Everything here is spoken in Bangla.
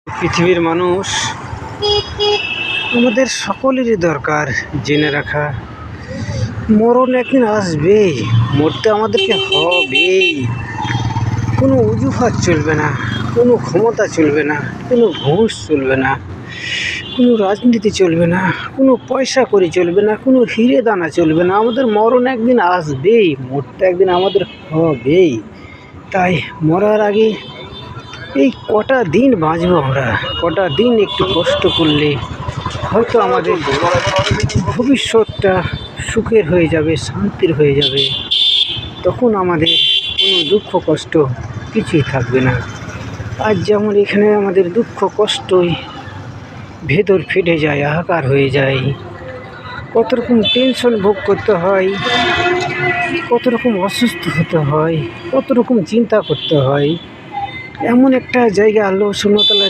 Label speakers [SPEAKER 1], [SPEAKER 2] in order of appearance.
[SPEAKER 1] পৃথিবীর মানুষ আমাদের সকলেরই দরকার জেনে রাখা, মরণ একদিন আসবেই, মরতে আমাদেরকে হবেই। কোনো অজুহাত চলবে না, কোনো ক্ষমতা চলবে না, কোনো ঘুষ চলবে না, কোনো রাজনীতি চলবে না, কোনো পয়সা করি চলবে না, কোনো হিরে দানা চলবে না। আমাদের মরণ একদিন আসবেই, মরতে একদিন আমাদের হবেই। তাই মরার আগে এই কটা দিন বাঁচবো আমরা, কটা দিন একটু কষ্ট করলে হয়তো আমাদের ভবিষ্যৎটা সুখের হয়ে যাবে, শান্তির হয়ে যাবে। তখন আমাদের কোনো দুঃখ কষ্ট কিছুই থাকবে না। আজ যেমন এখানে আমাদের দুঃখ কষ্টই ভেতর ফেটে যায়, হাহাকার হয়ে যায়, কত রকম টেনশন ভোগ করতে হয়, কত রকম অসুস্থ হতে হয়, কত রকম চিন্তা করতে হয়। এমন একটা জায়গা আল্লাহ সুবহানাহু ওয়া তাআলা